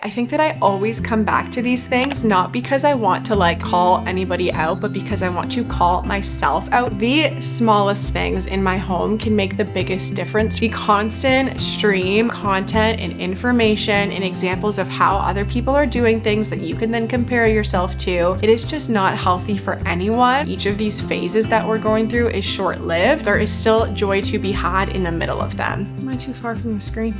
I think that I always come back to these things, not because I want to like call anybody out, but because I want to call myself out. The smallest things in my home can make the biggest difference. The constant stream content and information and examples of how other people are doing things that you can then compare yourself to, it is just not healthy for anyone. Each of these phases that we're going through is short-lived. There is still joy to be had in the middle of them. Am I too far from the screen?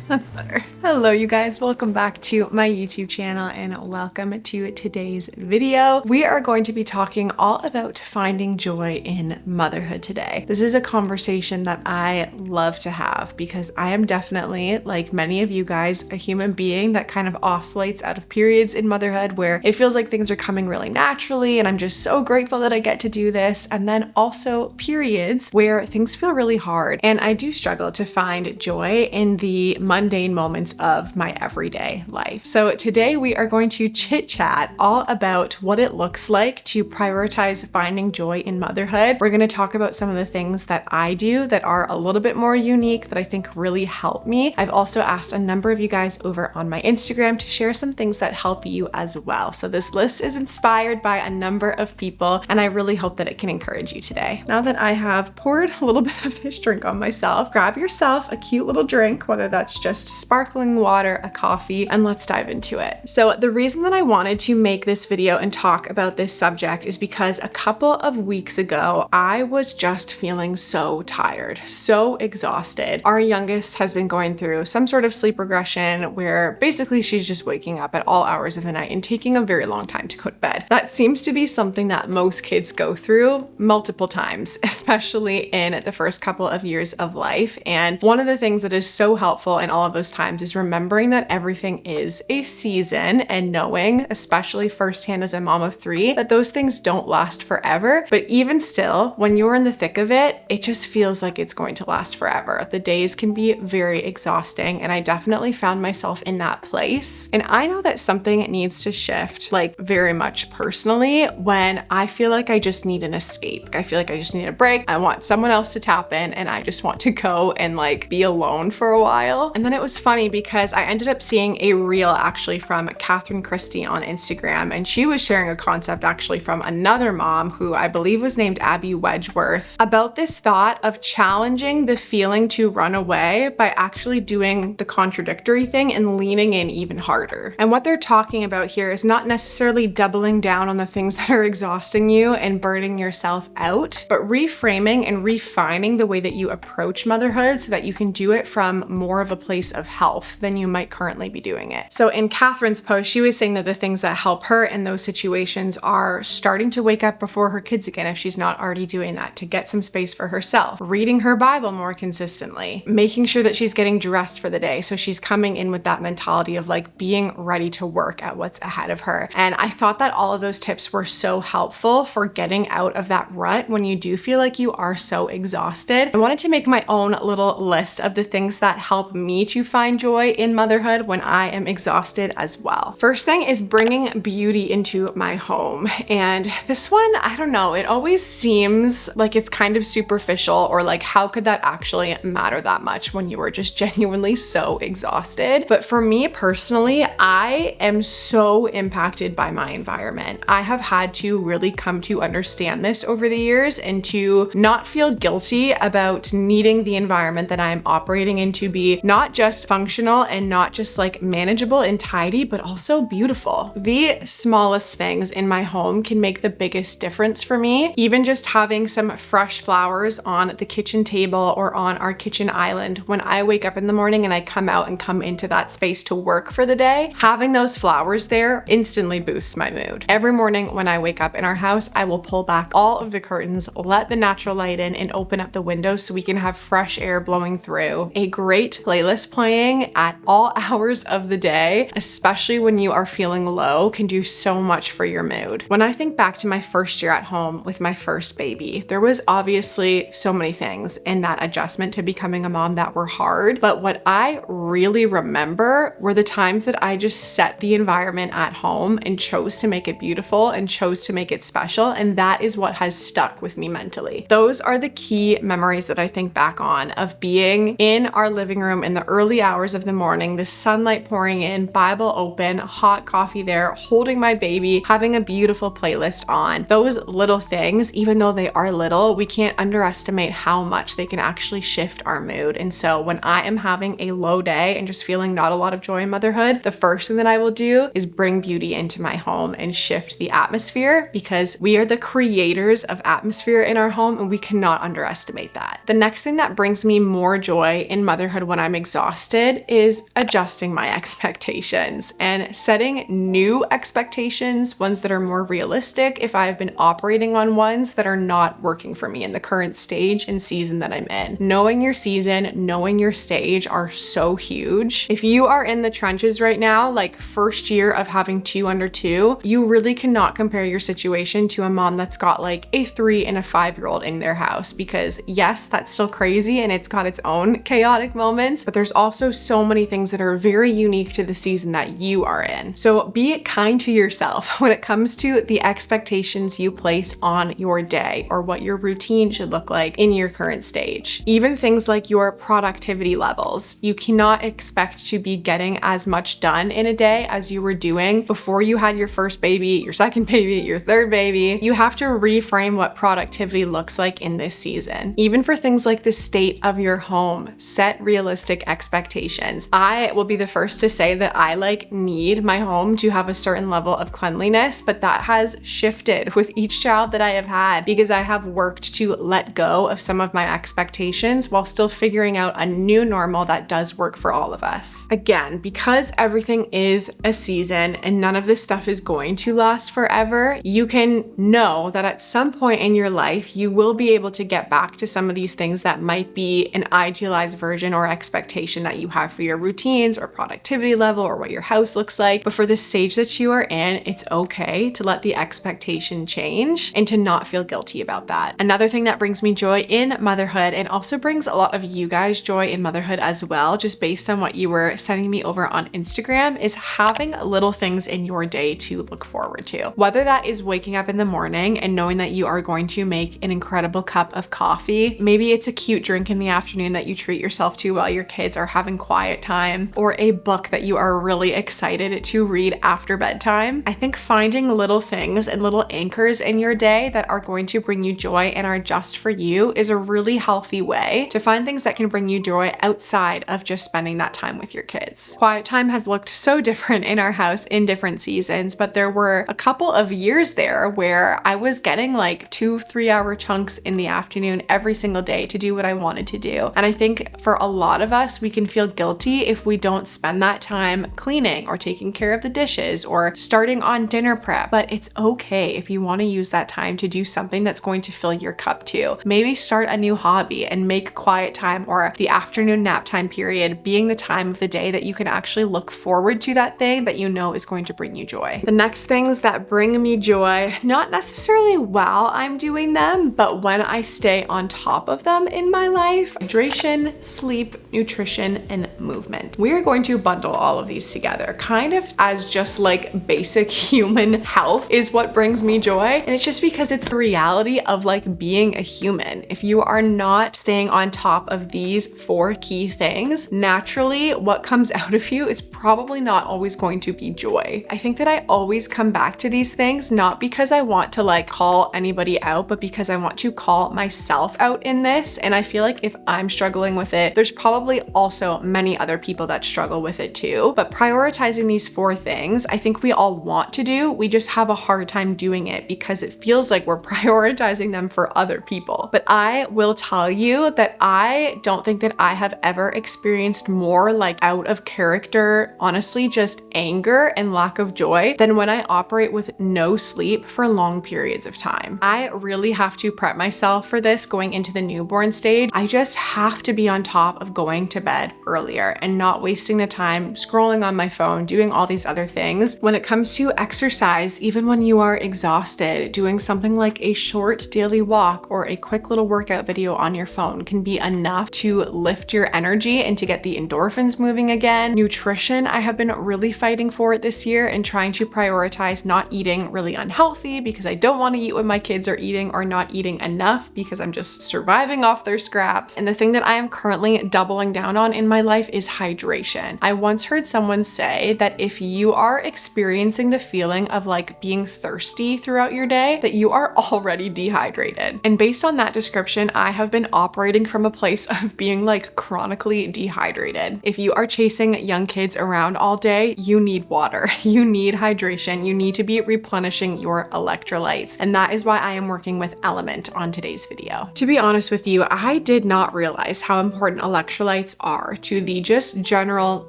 That's better. Hello, you guys. Welcome back to my YouTube channel and welcome to today's video. We are going to be talking all about finding joy in motherhood today. This is a conversation that I love to have because I am definitely, like many of you guys, a human being that kind of oscillates out of periods in motherhood where it feels like things are coming really naturally and I'm just so grateful that I get to do this. And then also periods where things feel really hard and I do struggle to find joy in the mundane moments of my everyday life. So today we are going to chit chat all about what it looks like to prioritize finding joy in motherhood. We're going to talk about some of the things that I do that are a little bit more unique that I think really help me. I've also asked a number of you guys over on my Instagram to share some things that help you as well. So this list is inspired by a number of people and I really hope that it can encourage you today. Now that I have poured a little bit of this drink on myself, grab yourself a cute little drink, whether that's just sparkling water, a coffee, and let's dive into it. So the reason that I wanted to make this video and talk about this subject is because a couple of weeks ago, I was just feeling so tired, so exhausted. Our youngest has been going through some sort of sleep regression where basically she's just waking up at all hours of the night and taking a very long time to go to bed. That seems to be something that most kids go through multiple times, especially in the first couple of years of life. And one of the things that is so helpful in all of those times is remembering that everything is a season and knowing, especially firsthand as a mom of three, that those things don't last forever. But even still, when you're in the thick of it, it just feels like it's going to last forever. The days can be very exhausting and I definitely found myself in that place. And I know that something needs to shift, like very much personally, when I feel like I just need an escape. I feel like I just need a break. I want someone else to tap in and I just want to go and like be alone for a while. And then it was funny because I ended up seeing a reel actually from Catherine Christie on Instagram and she was sharing a concept actually from another mom who I believe was named Abby Wedgeworth about this thought of challenging the feeling to run away by actually doing the contradictory thing and leaning in even harder. And what they're talking about here is not necessarily doubling down on the things that are exhausting you and burning yourself out, but reframing and refining the way that you approach motherhood so that you can do it from more of a place of health than you might currently be doing it. So in Catherine's post, she was saying that the things that help her in those situations are starting to wake up before her kids again if she's not already doing that, to get some space for herself, reading her Bible more consistently, making sure that she's getting dressed for the day so she's coming in with that mentality of like being ready to work at what's ahead of her. And I thought that all of those tips were so helpful for getting out of that rut when you do feel like you are so exhausted. I wanted to make my own little list of the things that help me to find joy in motherhood when I am exhausted as well. First thing is bringing beauty into my home. And this one, I don't know, it always seems like it's kind of superficial or like how could that actually matter that much when you are just genuinely so exhausted? But for me personally, I am so impacted by my environment. I have had to really come to understand this over the years and to not feel guilty about needing the environment that I'm operating in to be not just functional and not just like manageable and tidy, but also beautiful. The smallest things in my home can make the biggest difference for me. Even just having some fresh flowers on the kitchen table or on our kitchen island when I wake up in the morning and I come out and come into that space to work for the day, having those flowers there instantly boosts my mood. Every morning when I wake up in our house, I will pull back all of the curtains, let the natural light in, and open up the windows so we can have fresh air blowing through. A great playlist playing at all hours of the day, especially when you are feeling low, can do so much for your mood. When I think back to my first year at home with my first baby, there was obviously so many things in that adjustment to becoming a mom that were hard, but what I really remember were the times that I just set the environment at home and chose to make it beautiful and chose to make it special, and that is what has stuck with me mentally. Those are the key memories that I think back on of being in our living room in the early hours of the morning, the sunlight pouring in, Bible open, hot coffee there, holding my baby, having a beautiful playlist on. Those little things, even though they are little, we can't underestimate how much they can actually shift our mood. And so when I am having a low day and just feeling not a lot of joy in motherhood, the first thing that I will do is bring beauty into my home and shift the atmosphere, because we are the creators of atmosphere in our home and we cannot underestimate that. The next thing that brings me more joy in motherhood when I'm exhausted is adjusting my expectations and setting new expectations, ones that are more realistic if I've been operating on ones that are not working for me in the current stage and season that I'm in. Knowing your season, knowing your stage are so huge. If you are in the trenches right now, like first year of having 2 under 2, you really cannot compare your situation to a mom that's got like a 3 and a 5-year-old in their house, because yes, that's still crazy and it's got its own chaotic moments, but there's also so many things that are very unique to the season that you are in. So be kind to yourself when it comes to the expectations you place on your day or what your routine should look like in your current stage. Even things like your productivity levels. You cannot expect to be getting as much done in a day as you were doing before you had your first baby, your second baby, your third baby. You have to reframe what productivity looks like in this season. Even for things like the state of your home, set realistic expectations. I will be the first to say that I need my home to have a certain level of cleanliness, but that has shifted with each child that I have had, because I have worked to let go of some of my expectations while still figuring out a new normal that does work for all of us. Again, because everything is a season and none of this stuff is going to last forever, you can know that at some point in your life, you will be able to get back to some of these things that might be an idealized version or expectation that you have for your routines or productivity level or what your house looks like. But for the stage that you are in, it's okay to let the expectation change and to not feel guilty about that. Another thing that brings me joy in motherhood, and also brings a lot of you guys joy in motherhood as well, just based on what you were sending me over on Instagram, is having little things in your day to look forward to. Whether that is waking up in the morning and knowing that you are going to make an incredible cup of coffee, maybe it's a cute drink in the afternoon that you treat yourself to while your kids are having quiet time, or a book that you are really excited to read after bedtime. I think finding little things and little anchors in your day that are going to bring you joy and are just for you is a really healthy way to find things that can bring you joy outside of just spending that time with your kids. Quiet time has looked so different in our house in different seasons, but there were a couple of years there where I was getting 2-3 hour chunks in the afternoon every single day to do what I wanted to do. And I think for a lot of us, we can feel guilty if we don't spend that time cleaning or taking care of the dishes or starting on dinner prep. But it's okay if you want to use that time to do something that's going to fill your cup too. Maybe start a new hobby and make quiet time or the afternoon nap time period being the time of the day that you can actually look forward to that thing that you know is going to bring you joy. The next things that bring me joy, not necessarily while I'm doing them, but when I stay on top of them in my life: hydration, sleep, nutrition, and movement. We are going to bundle all of these together, kind of as just basic human health is what brings me joy. And it's just because it's the reality of being a human. If you are not staying on top of these 4 key things, naturally what comes out of you is probably not always going to be joy. I think that I always come back to these things, not because I want to call anybody out, but because I want to call myself out in this. And I feel like if I'm struggling with it, there's probably also many other people that struggle with it too. But prioritizing these 4 things, I think we all want to do. We just have a hard time doing it because it feels like we're prioritizing them for other people. But I will tell you that I don't think that I have ever experienced more out of character, honestly, just anger and lack of joy than when I operate with no sleep for long periods of time. I really have to prep myself for this going into the newborn stage. I just have to be on top of going to bed earlier and not wasting the time scrolling on my phone, doing all these other things. When it comes to exercise, even when you are exhausted, doing something like a short daily walk or a quick little workout video on your phone can be enough to lift your energy and to get the endorphins moving again. Nutrition, I have been really fighting for it this year and trying to prioritize not eating really unhealthy because I don't want to eat what my kids are eating, or not eating enough because I'm just surviving off their scraps. And the thing that I am currently doubling down on in my life is hydration. I once heard someone say that if you are experiencing the feeling of like being thirsty throughout your day, that you are already dehydrated. And based on that description, I have been operating from a place of being like chronically dehydrated. If you are chasing young kids around all day, you need water, you need hydration, you need to be replenishing your electrolytes. And that is why I am working with Element on today's video. To be honest with you, I did not realize how important electrolytes are to the just general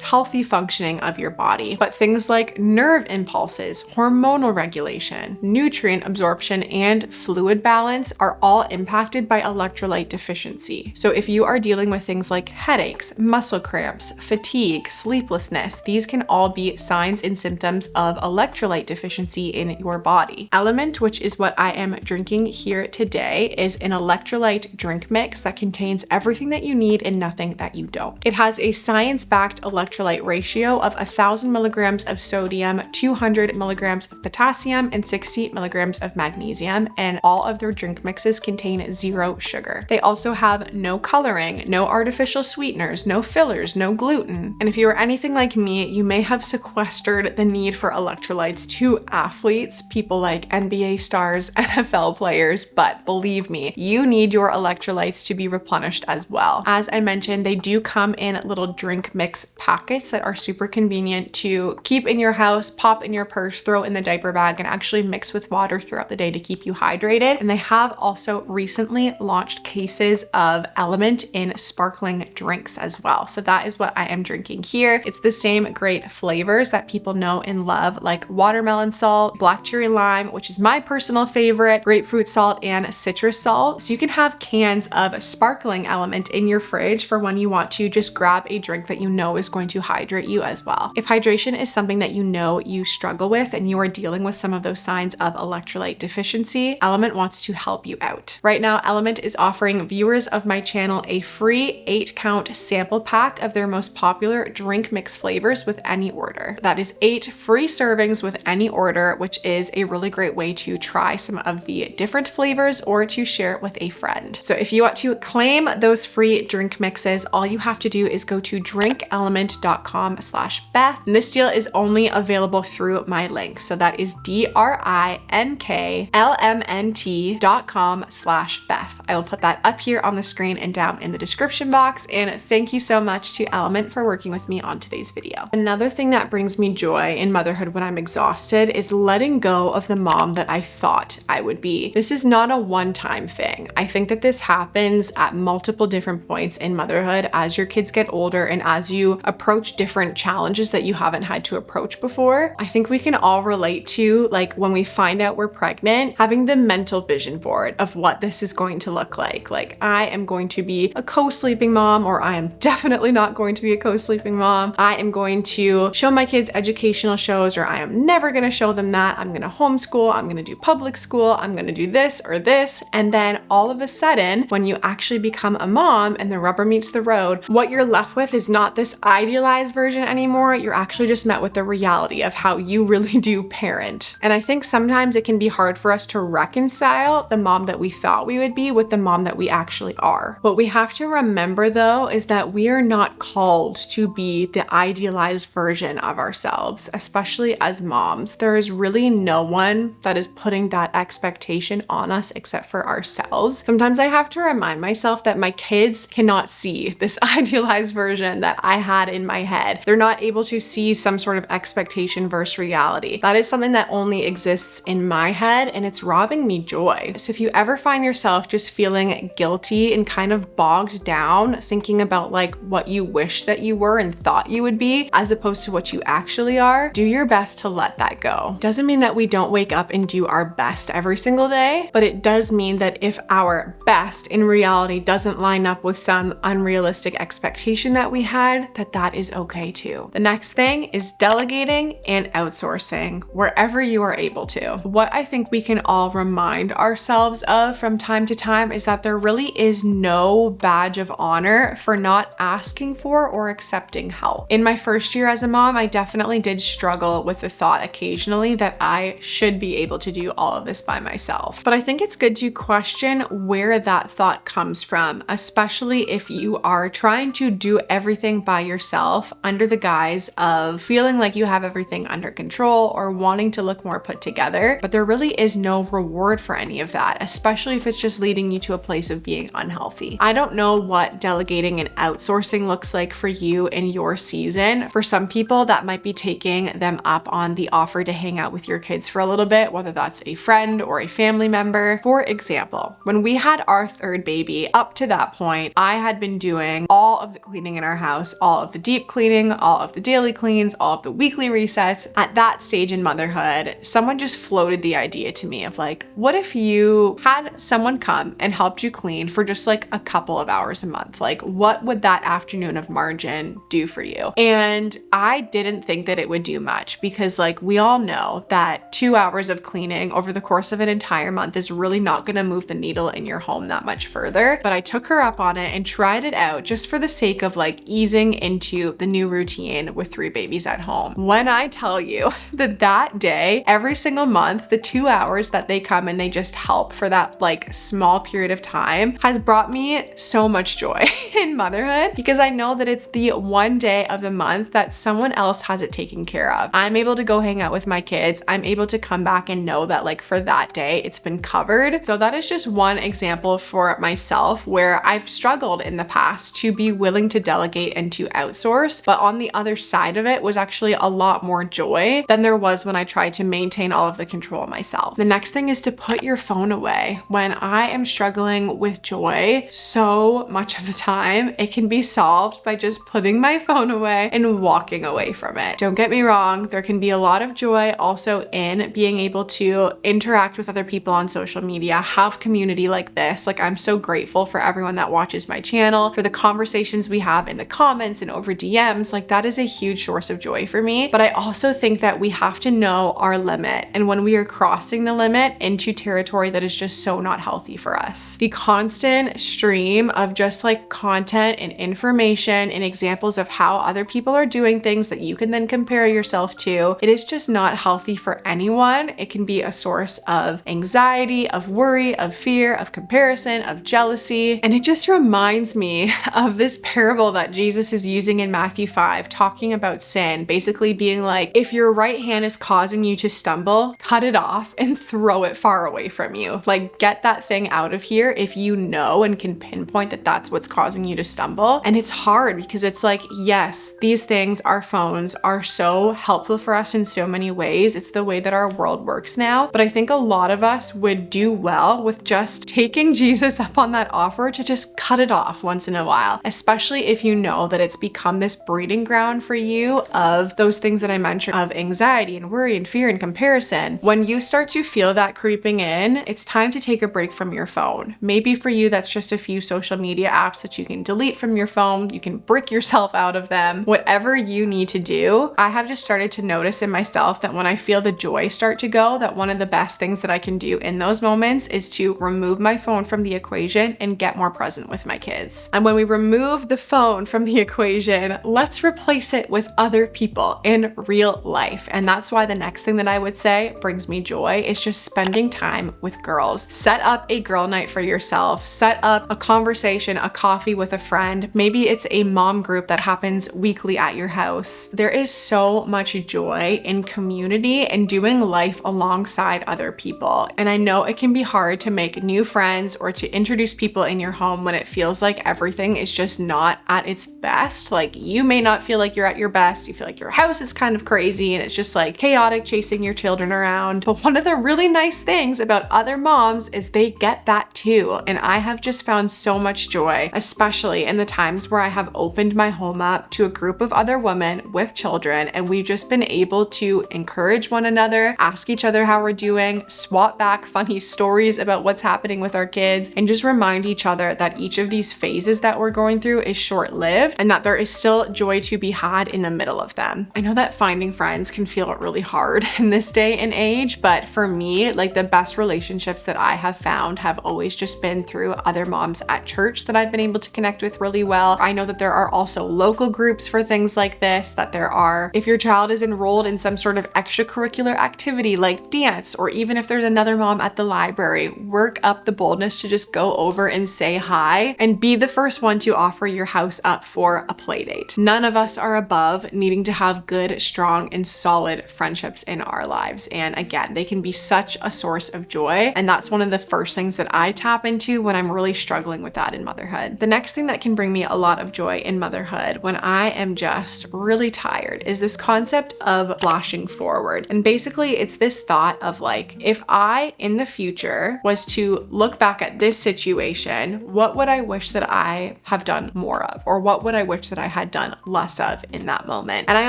healthy functioning of your body. But things like nerve impulses, hormonal regulation, nutrient absorption, and fluid balance are all impacted by electrolyte deficiency. So if you are dealing with things like headaches, muscle cramps, fatigue, sleeplessness, these can all be signs and symptoms of electrolyte deficiency in your body. Element, which is what I am drinking here today, is an electrolyte drink mix that contains everything that you need and nothing that you don't. It has a science-backed electrolyte ratio of 1,000 milligrams of sodium, 200 milligrams of potassium, and 60 milligrams of magnesium, and all of their drink mixes contain 0 sugar. They also have no coloring, no artificial sweeteners, no fillers, no gluten. And if you are anything like me, you may have sequestered the need for electrolytes to athletes, people like NBA stars, NFL players, but believe me, you need your electrolytes to be replenished as well. As I mentioned, they do come in little drink mix packets that are super convenient to keep in your house, pop in your purse, throw in the diaper bag, and actually mix with water throughout the day to keep you hydrated. And they have also recently launched cases of Element in sparkling drinks as well. So that is what I am drinking here. It's the same great flavors that people know and love, like watermelon salt, black cherry lime, which is my personal favorite, grapefruit salt, and citrus salt. So you can have cans of sparkling Element in your fridge for when you want to just grab a drink that you know is going to hydrate you as well. If hydration is something that you know you struggle with and you are dealing with some of those signs of electrolyte deficiency, Element wants to help you out. Right now, Element is offering viewers of my channel a free 8-count sample pack of their most popular drink mix flavors with any order. That is 8 free servings with any order, which is a really great way to try some of the different flavors or to share it with a friend. So if you want to claim those free drink mixes, all you have to do is go to drinkelement.com/Beth. And this deal is only available through my link. So that is drinklmnt.com/Beth. I will put that up here on the screen and down in the description box. And thank you so much to Element for working with me on today's video. Another thing that brings me joy in motherhood when I'm exhausted is letting go of the mom that I thought I would be. This is not a one-time thing. I think that this happens at multiple different points in motherhood as your kids get older and as you approach different challenges that you haven't had to approach before. I think we can all relate to, like, when we find out we're pregnant, having the mental vision board of what this is going to look like. Like, I am going to be a co-sleeping mom, or I am definitely not going to be a co-sleeping mom. I am going to show my kids educational shows, or I am never going to show them that. I'm going to homeschool. I'm going to do public school. I'm going to do this or this. And then all of a sudden, when you actually become a mom and the rubber meets the road, what you're left with is not this idealized version anymore. You're actually just met with the reality of how you really do parent. And I think sometimes it can be hard for us to reconcile the mom that we thought we would be with the mom that we actually are. What we have to remember though is that we are not called to be the idealized version of ourselves, especially as moms. There is really no one that is putting that expectation on us except for ourselves. Sometimes I have to remind myself that my kids cannot see this idealized version that I had in my head. They're not able to see some sort of expectation versus reality. That is something that only exists in my head, and it's robbing me joy. So if you ever find yourself just feeling guilty and kind of bogged down thinking about like what you wish that you were and thought you would be as opposed to what you actually are, do your best to let that go. Doesn't mean that we don't wake up and do our best every single day, but it does mean that if our best in reality doesn't line up with some unrealistic expectation that we had, that is okay too. The next thing is delegating and outsourcing wherever you are able to. What I think we can all remind ourselves of from time to time is that there really is no badge of honor for not asking for or accepting help. In my first year as a mom, I definitely did struggle with the thought occasionally that I should be able to do all of this by myself. But I think it's good to question where that thought comes from, especially if you are trying to do everything by yourself under the guise of feeling like you have everything under control or wanting to look more put together. But there really is no reward for any of that, especially if it's just leading you to a place of being unhealthy. I don't know what delegating and outsourcing looks like for you in your season. For some people, that might be taking them up on the offer to hang out with your kids for a little bit, whether that's a friend or a family member. For example, when we had our third baby, up to that point, I had been doing all of the cleaning in our house, all of the deep cleaning, all of the daily cleans, all of the weekly resets. At that stage in motherhood, someone just floated the idea to me of like, what if you had someone come and helped you clean for just like a couple of hours a month? Like, what would that afternoon of margin do for you? And I didn't think that it would do much because like we all know that 2 hours of cleaning over the course of an entire month is really not going to move the needle in your home that much further. But I took her up on it and tried it out just for the sake of like easing into the new routine with 3 babies at home. When I tell you that day, every single month, the 2 hours that they come and they just help for that like small period of time has brought me so much joy in motherhood, because I know that it's the one day of the month that someone else has it taken care of. I'm able to go hang out with my kids. I'm able to come back and know that like for that day, it's been covered. So that is just one example for myself where I've struggled in the past to be willing to delegate and to outsource. But on the other side of it was actually a lot more joy than there was when I tried to maintain all of the control myself. The next thing is to put your phone away. When I am struggling with joy, so much of the time, it can be solved by just putting my phone away and walking away from it. Don't get me wrong, there can be a lot of joy also in being able to interact with other people on social media, have community like this. Like, I'm so grateful for everyone that watches my channel, for the conversations we have in the comments and over DMs. Like, that is a huge source of joy for me. But I also think that we have to know our limit. And when we are crossing the limit into territory that is just so not healthy for us, the constant stream of just like content and information and examples of how other people are doing things that you can then compare yourself to, it is just not healthy for anyone. It can be a source of anxiety, of worry, of fear, of comparison, of jealousy. And it just reminds me of this parable that Jesus is using in Matthew 5, talking about sin, basically being like, if your right hand is causing you to stumble, cut it off and throw it far away from you. Like, get that thing out of here if you know and can pinpoint that that's what's causing you to stumble. And it's hard because it's like, yes, these things, our phones, are so helpful for us in so many ways. It's the way that our world works now. But I think a lot of us would do well with just taking Jesus up on that offer to just cut it off once in a while, especially if you know that it's become this breeding ground for you of those things that I mentioned, of anxiety and worry and fear and comparison. When you start to feel that creeping in, it's time to take a break from your phone. Maybe for you, that's just a few social media apps that you can delete from your phone. You can brick yourself out of them. Whatever you need to do. I have just started to notice in myself that when I feel the joy start to go, that one of the best things that I can do in those moments is to remove my phone from the equation and get more present with my kids. And when we remove the phone from the equation, let's replace it with other people in real life. And that's why the next thing that I would say brings me joy is just spending time with girls. Set up a girl night for yourself. Set up a conversation, a coffee with a friend. Maybe it's a mom group that happens weekly at your house. There is so much joy in community and doing life alongside other people. And I know it can be hard to make new friends or to introduce people in your home when it feels like everything is just not at its best. Like, you may not feel like you're at your best. You feel like your house is kind of crazy and it's just like chaotic chasing your children around. But one of the really nice things about other moms is they get that too. And I have just found so much joy, especially in the times where I have opened my home up to a group of other women with children, and we've just been able to encourage one another, ask each other how we're doing, swap back funny stories about what's happening with our kids, and just remind each other that each of these phases that we're going through is short-lived and that there is still joy to be had in the middle of them. I know that finding friends can feel really hard in this day and age, but for me, like, the best relationships that I have found have always just been through other moms at church that I've been able to connect with really well. I know that there are also local groups for things like this, that there are, if your child is enrolled in some sort of extracurricular activity like dance, or even if there's another mom at the library, work up the boldness to just go over and say hi and be the first one to to offer your house up for a play date. None of us are above needing to have good, strong, and solid friendships in our lives. And again, they can be such a source of joy. And that's one of the first things that I tap into when I'm really struggling with that in motherhood. The next thing that can bring me a lot of joy in motherhood when I am just really tired is this concept of flashing forward. And basically it's this thought of like, if I in the future was to look back at this situation, what would I wish that I have done more of? Or what would I wish that I had done less of in that moment? And I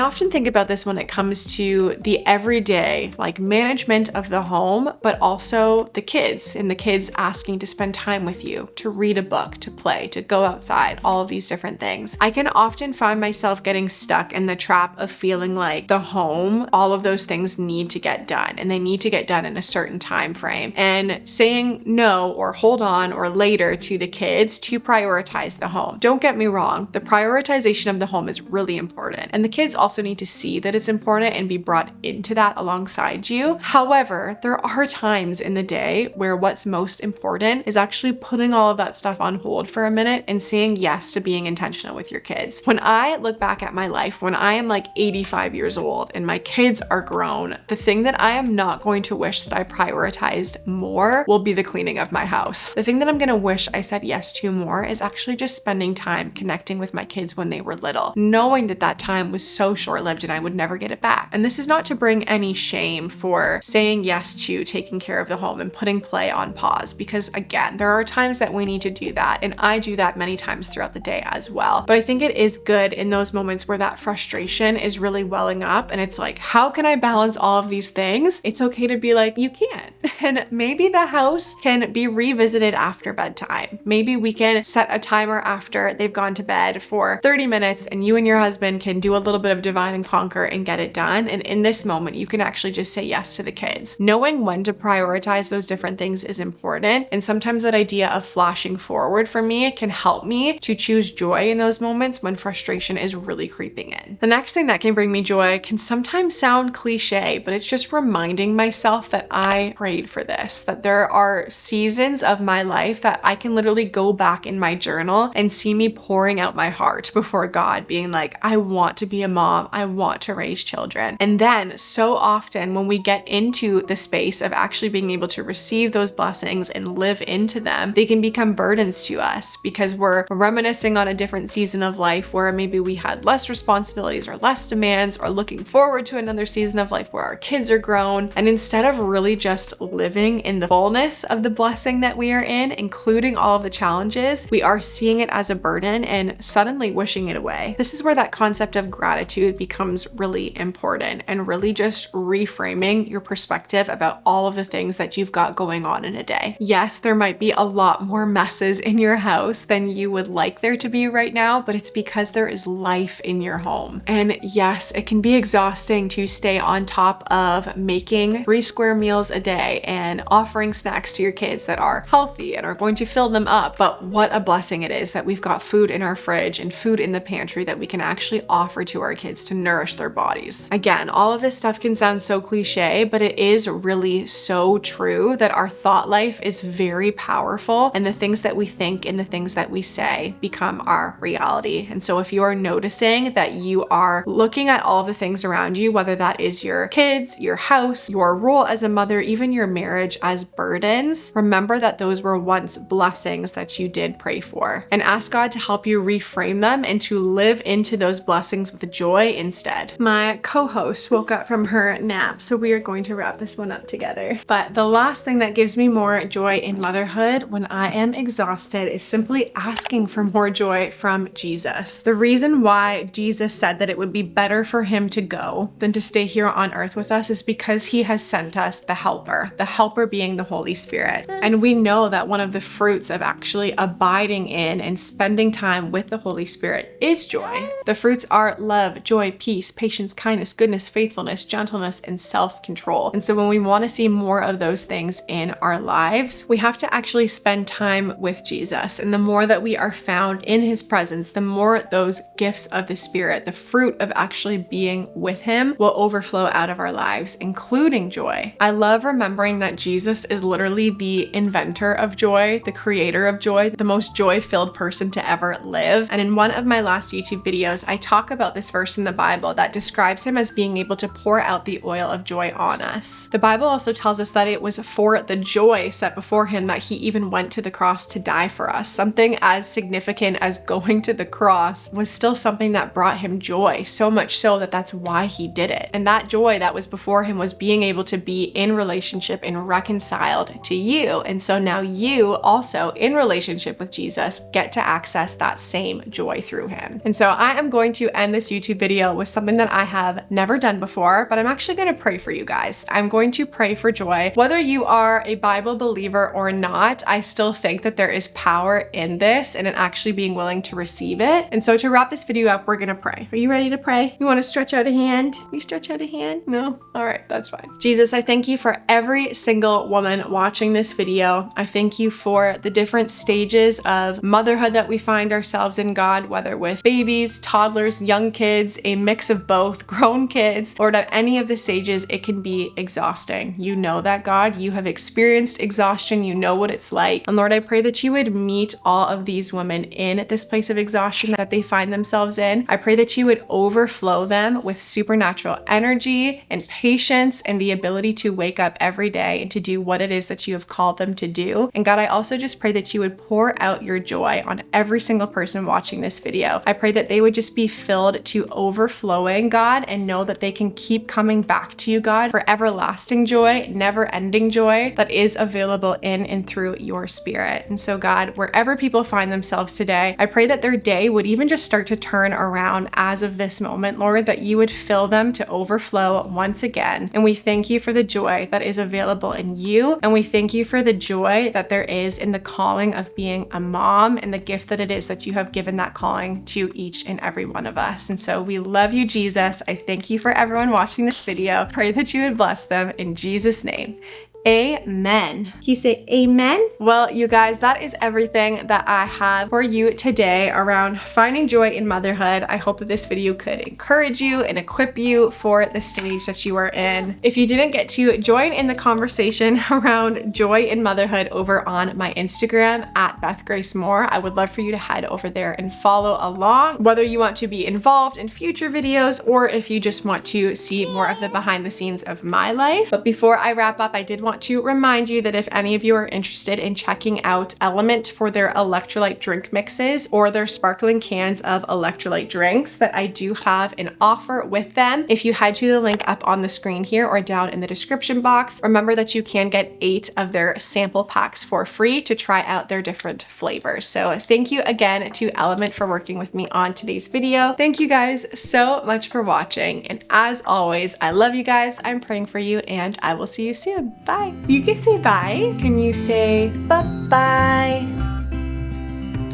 often think about this when it comes to the everyday, like management of the home, but also the kids and the kids asking to spend time with you, to read a book, to play, to go outside, all of these different things. I can often find myself getting stuck in the trap of feeling like the home, all of those things need to get done and they need to get done in a certain time frame, and saying no or hold on or later to the kids to prioritize the home. Don't get me wrong, the prioritization of the home is really important, and the kids also need to see that it's important and be brought into that alongside you. However, there are times in the day where what's most important is actually putting all of that stuff on hold for a minute and saying yes to being intentional with your kids. When I look back at my life, when I am like 85 years old and my kids are grown, the thing that I am not going to wish that I prioritized more will be the cleaning of my house. The thing that I'm gonna wish I said yes to more is actually just spending time connecting with my kids when they were little, knowing that that time was so short-lived and I would never get it back. And this is not to bring any shame for saying yes to taking care of the home and putting play on pause, because again, there are times that we need to do that, and I do that many times throughout the day as well. But I think it is good in those moments where that frustration is really welling up and it's like, how can I balance all of these things? It's okay to be like, you can't. And maybe the house can be revisited after bedtime. Maybe we can set a timer after they've gone to bed for 30 minutes and you and your husband can do a little bit of divide and conquer and get it done. And in this moment, you can actually just say yes to the kids. Knowing when to prioritize those different things is important. And sometimes that idea of flashing forward for me can help me to choose joy in those moments when frustration is really creeping in. The next thing that can bring me joy can sometimes sound cliche, but it's just reminding myself that I prayed for this, that there are seasons of my life that I can literally go back in my journal and see me pouring out my heart before God, being like, I want to be a mom, I want to raise children. And then so often when we get into the space of actually being able to receive those blessings and live into them, they can become burdens to us because we're reminiscing on a different season of life where maybe we had less responsibilities or less demands, or looking forward to another season of life where our kids are grown. And instead of really just living in the fullness of the blessing that we are in, including all of the challenges, we are seeing it as a burden and suddenly wishing it away. This is where that concept of gratitude becomes really important, and really just reframing your perspective about all of the things that you've got going on in a day. Yes, there might be a lot more messes in your house than you would like there to be right now, but it's because there is life in your home. And yes, it can be exhausting to stay on top of making 3 square meals a day and offering snacks to your kids that are healthy and are going to fill them up. But what a blessing it is that we've got food in our fridge and food in the pantry that we can actually offer to our kids to nourish their bodies. Again, all of this stuff can sound so cliche, but it is really so true that our thought life is very powerful, and the things that we think and the things that we say become our reality. And so if you are noticing that you are looking at all the things around you, whether that is your kids, your house, your role as a mother, even your marriage, as burdens, remember that those were once blessings that you did pray for, and ask God to help you reframe them and to live into those blessings with joy instead. My co-host woke up from her nap, so we are going to wrap this one up together. But the last thing that gives me more joy in motherhood when I am exhausted is simply asking for more joy from Jesus. The reason why Jesus said that it would be better for him to go than to stay here on earth with us is because he has sent us the helper being the Holy Spirit. And we know that one of the fruits of actually abiding in and spending time with the Holy Spirit is joy. The fruits are love, joy, peace, patience, kindness, goodness, faithfulness, gentleness, and self-control. And so when we want to see more of those things in our lives, we have to actually spend time with Jesus. And the more that we are found in his presence, the more those gifts of the Spirit, the fruit of actually being with him, will overflow out of our lives, including joy. I love remembering knowing that Jesus is literally the inventor of joy, the creator of joy, the most joy-filled person to ever live. And in one of my last YouTube videos, I talk about this verse in the Bible that describes him as being able to pour out the oil of joy on us. The Bible also tells us that it was for the joy set before him that he even went to the cross to die for us. Something as significant as going to the cross was still something that brought him joy, so much so that that's why he did it. And that joy that was before him was being able to be in relationship and reconciled to you. And so now you also in relationship with Jesus get to access that same joy through him. And so I am going to end this YouTube video with something that I have never done before, but I'm actually going to pray for you guys. I'm going to pray for joy. Whether you are a Bible believer or not, I still think that there is power in this and in actually being willing to receive it. And so to wrap this video up, we're going to pray. Are you ready to pray? You want to stretch out a hand? You stretch out a hand? No? All right, that's fine. Jesus, I thank you for every single woman watching this video. I thank you for the different stages of motherhood that we find ourselves in, God, whether with babies, toddlers, young kids, a mix of both, grown kids. Lord, at any of the stages, it can be exhausting. You know that, God. You have experienced exhaustion. You know what it's like. And Lord, I pray that you would meet all of these women in this place of exhaustion that they find themselves in. I pray that you would overflow them with supernatural energy and patience and the ability to wake up every day and to do what it is that you have called them to do. And God, I also just pray that you would pour out your joy on every single person watching this video. I pray that they would just be filled to overflowing, God, and know that they can keep coming back to you, God, for everlasting joy, never-ending joy that is available in and through your Spirit. And so, God, wherever people find themselves today, I pray that their day would even just start to turn around as of this moment, Lord, that you would fill them to overflow once again. And we thank you for the joy that is available in you. And we thank you for the joy that there is in the calling of being a mom and the gift that it is that you have given that calling to each and every one of us. And so we love you, Jesus. I thank you for everyone watching this video. Pray that you would bless them in Jesus' name. Amen. Can you say amen? Well, you guys, that is everything that I have for you today around finding joy in motherhood. I hope that this video could encourage you and equip you for the stage that you are in. If you didn't get to join in the conversation around joy in motherhood over on my Instagram at Beth Grace Moore, I would love for you to head over there and follow along, whether you want to be involved in future videos or if you just want to see more of the behind the scenes of my life. But before I wrap up, I did want to remind you that if any of you are interested in checking out Element for their electrolyte drink mixes or their sparkling cans of electrolyte drinks, that I do have an offer with them. If you head to the link up on the screen here or down in the description box, remember that you can get 8 of their sample packs for free to try out their different flavors. So thank you again to Element for working with me on today's video. Thank you guys so much for watching. And as always, I love you guys. I'm praying for you and I will see you soon. Bye. You can say bye. Can you say bye-bye?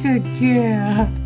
Good girl.